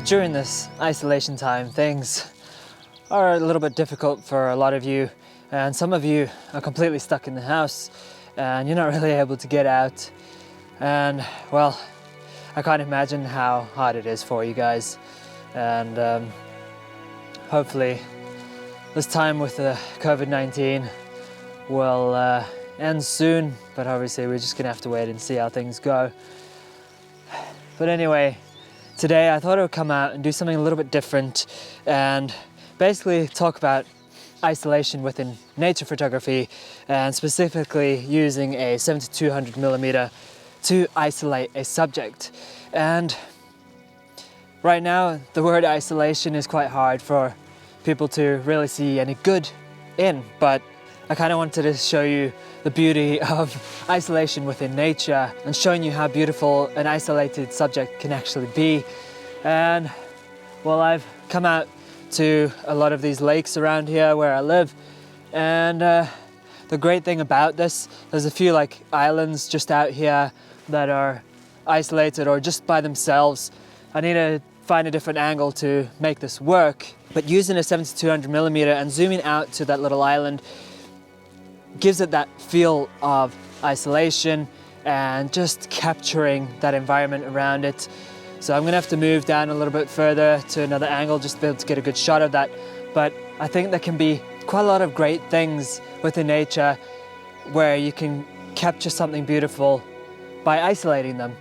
during this isolation time, things are a little bit difficult for a lot of you, and some of you are completely stuck in the house and you're not really able to get out. And well, I can't imagine how hard it is for you guys. And hopefully this time with the COVID-19 will end soon, but obviously we're just gonna have to wait and see how things go. But anyway, today I thought I would come out and do something a little bit different and basically talk about isolation within nature photography, and specifically using a 7200mm to isolate a subject. And right now the word isolation is quite hard for people to really see any good in, but I kind of wanted to show you the beauty of isolation within nature and showing you how beautiful an isolated subject can actually be. And well, I've come out to a lot of these lakes around here where I live, and the great thing about this, there's a few like islands just out here that are isolated or just by themselves. I need to find a different angle to make this work, but using a 7200mm and zooming out to that little island gives it that feel of isolation and just capturing that environment around it. So I'm gonna have to move down a little bit further to another angle just to be able to get a good shot of that. But I think there can be quite a lot of great things within nature where you can capture something beautiful by isolating them.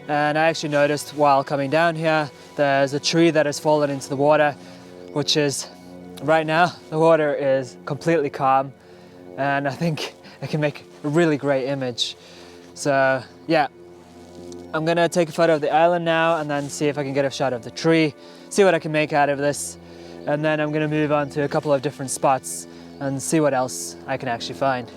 And I actually noticed while coming down here, there's a tree that has fallen into the water, which is, right now, the water is completely calm. And I think it can make a really great image. So yeah, I'm gonna take a photo of the island now and then see if I can get a shot of the tree, see what I can make out of this. And then I'm gonna move on to a couple of different spots and see what else I can actually find.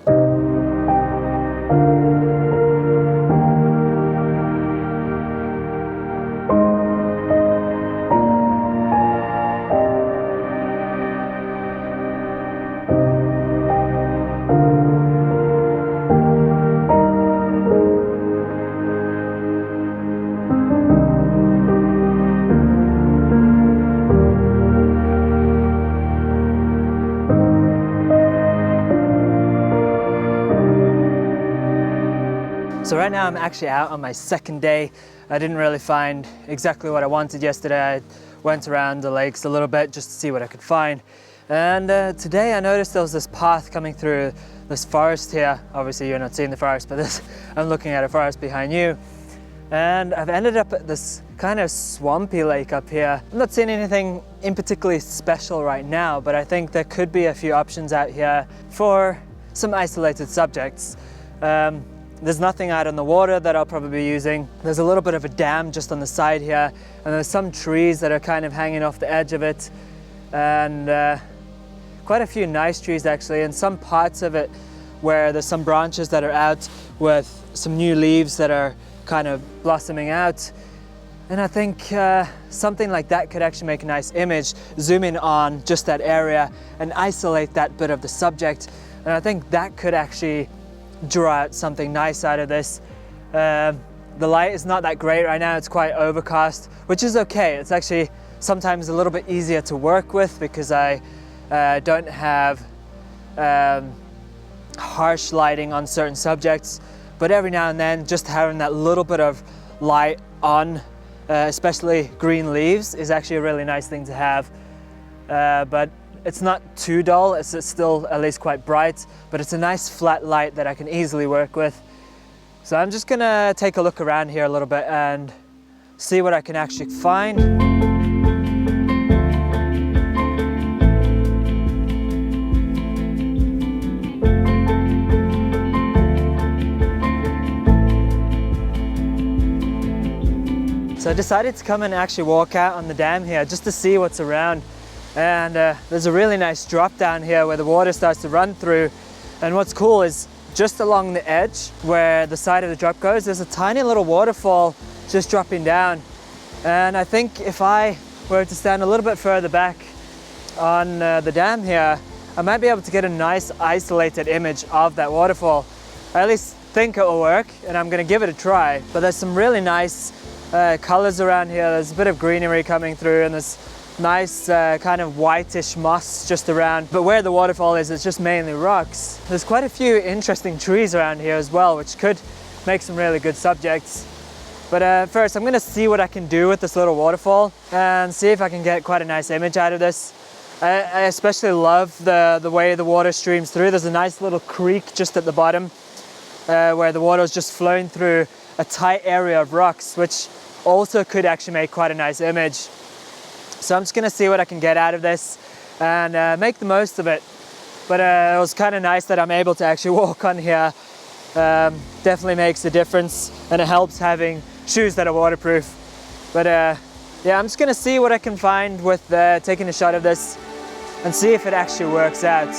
So right now I'm actually out on my second day. I didn't really find exactly what I wanted yesterday. I went around the lakes a little bit just to see what I could find. And today I noticed there was this path coming through this forest here. Obviously you're not seeing the forest, but I'm looking at a forest behind you. And I've ended up at this kind of swampy lake up here. I'm not seeing anything in particularly special right now, but I think there could be a few options out here for some isolated subjects. There's nothing out on the water that I'll probably be using. There's a little bit of a dam just on the side here, and there's some trees that are kind of hanging off the edge of it, and quite a few nice trees actually, and some parts of it where there's some branches that are out with some new leaves that are kind of blossoming out. And I think something like that could actually make a nice image, zoom in on just that area and isolate that bit of the subject. And I think that could actually draw out something nice out of this. The light is not that great right now, it's quite overcast, which is okay. It's actually sometimes a little bit easier to work with because I don't have harsh lighting on certain subjects, but every now and then just having that little bit of light on, especially green leaves, is actually a really nice thing to have. But it's not too dull, it's still at least quite bright, but it's a nice flat light that I can easily work with. So I'm just gonna take a look around here a little bit and see what I can actually find. So I decided to come and actually walk out on the dam here just to see what's around. And there's a really nice drop down here where the water starts to run through. And what's cool is just along the edge where the side of the drop goes, there's a tiny little waterfall just dropping down. And I think if I were to stand a little bit further back on the dam here, I might be able to get a nice isolated image of that waterfall. I at least think it will work, and I'm going to give it a try. But there's some really nice colors around here. There's a bit of greenery coming through, and there's nice kind of whitish moss just around. But where the waterfall is, it's just mainly rocks. There's quite a few interesting trees around here as well, which could make some really good subjects. But first, I'm gonna see what I can do with this little waterfall and see if I can get quite a nice image out of this. I especially love the way the water streams through. There's a nice little creek just at the bottom where the water is just flowing through a tight area of rocks, which also could actually make quite a nice image. So I'm just gonna see what I can get out of this and make the most of it. But it was kind of nice that I'm able to actually walk on here. Definitely makes a difference, and it helps having shoes that are waterproof. But yeah, I'm just gonna see what I can find with taking a shot of this and see if it actually works out.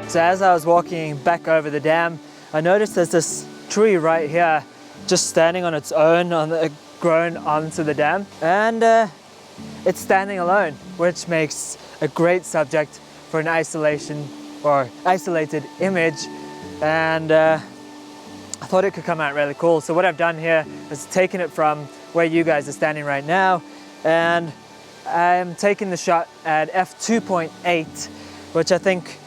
So as I was walking back over the dam, I noticed there's this tree right here just standing on its own, grown onto the dam, and it's standing alone, which makes a great subject for an isolation or isolated image. And I thought it could come out really cool. So what I've done here is taken it from where you guys are standing right now, and I'm taking the shot at f2.8, which I think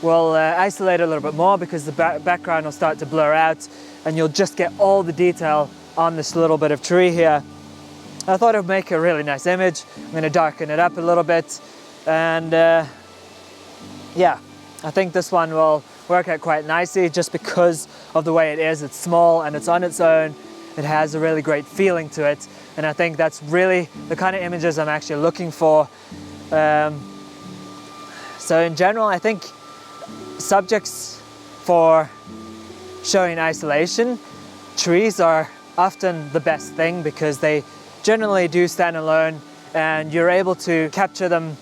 will isolate a little bit more because the background will start to blur out and you'll just get all the detail on this little bit of tree here. I thought it would make a really nice image. I'm going to darken it up a little bit, and yeah, I think this one will work out quite nicely just because of the way it is. It's small and it's on its own. It has a really great feeling to it, and I think that's really the kind of images I'm actually looking for. So in general, I think subjects for showing isolation, trees are often the best thing because they generally do stand alone and you're able to capture them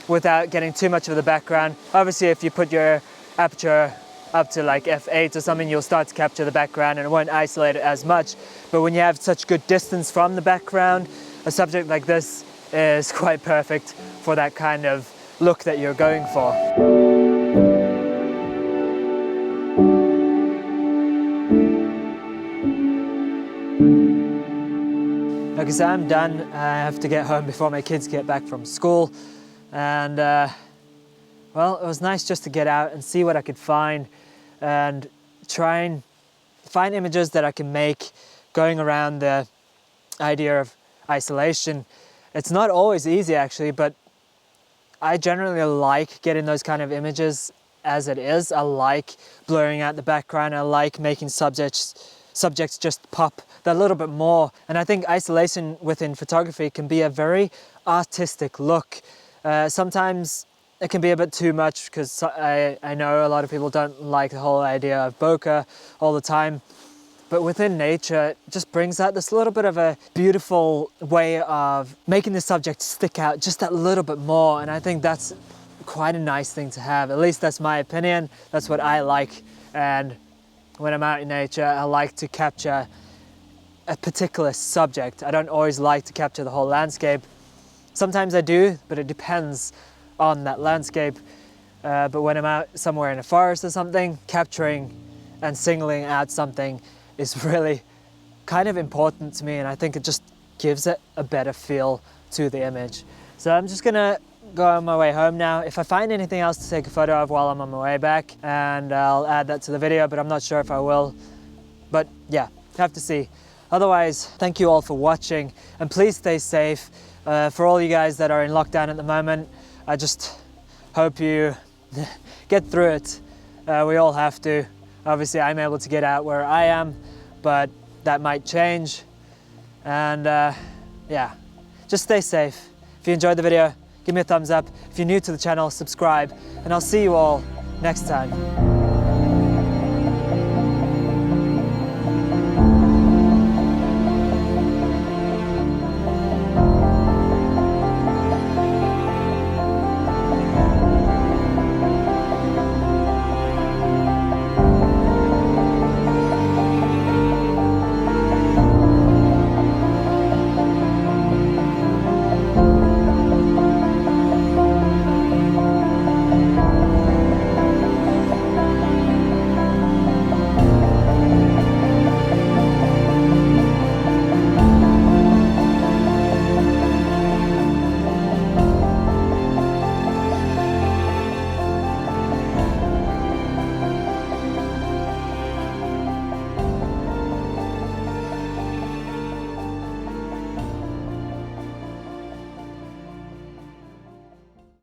without getting too much of the background. Obviously, if you put your aperture up to like f8 or something, you'll start to capture the background and it won't isolate it as much. But when you have such good distance from the background, a subject like this is quite perfect for that kind of look that you're going for. Okay, so I'm done. I have to get home before my kids get back from school. And well, it was nice just to get out and see what I could find and try and find images that I can make going around the idea of isolation. It's not always easy actually, but I generally like getting those kind of images as it is. I like blurring out the background. I like making subjects just pop that little bit more. And I think isolation within photography can be a very artistic look. Sometimes it can be a bit too much because I know a lot of people don't like the whole idea of bokeh all the time. But within nature, it just brings out this little bit of a beautiful way of making the subject stick out just that little bit more. And I think that's quite a nice thing to have. At least that's my opinion. That's what I like. And when I'm out in nature, I like to capture a particular subject. I don't always like to capture the whole landscape. Sometimes I do, but it depends on that landscape. But when I'm out somewhere in a forest or something, capturing and singling out something is really kind of important to me, and I think it just gives it a better feel to the image. So I'm just gonna go on my way home now. If I find anything else to take a photo of while I'm on my way back, and I'll add that to the video, but I'm not sure if I will. But yeah, have to see. Otherwise, thank you all for watching, and please stay safe. For all you guys that are in lockdown at the moment, I just hope you get through it. We all have to. Obviously, I'm able to get out where I am, but that might change. And yeah, just stay safe. If you enjoyed the video, give me a thumbs up. If you're new to the channel, subscribe, and I'll see you all next time.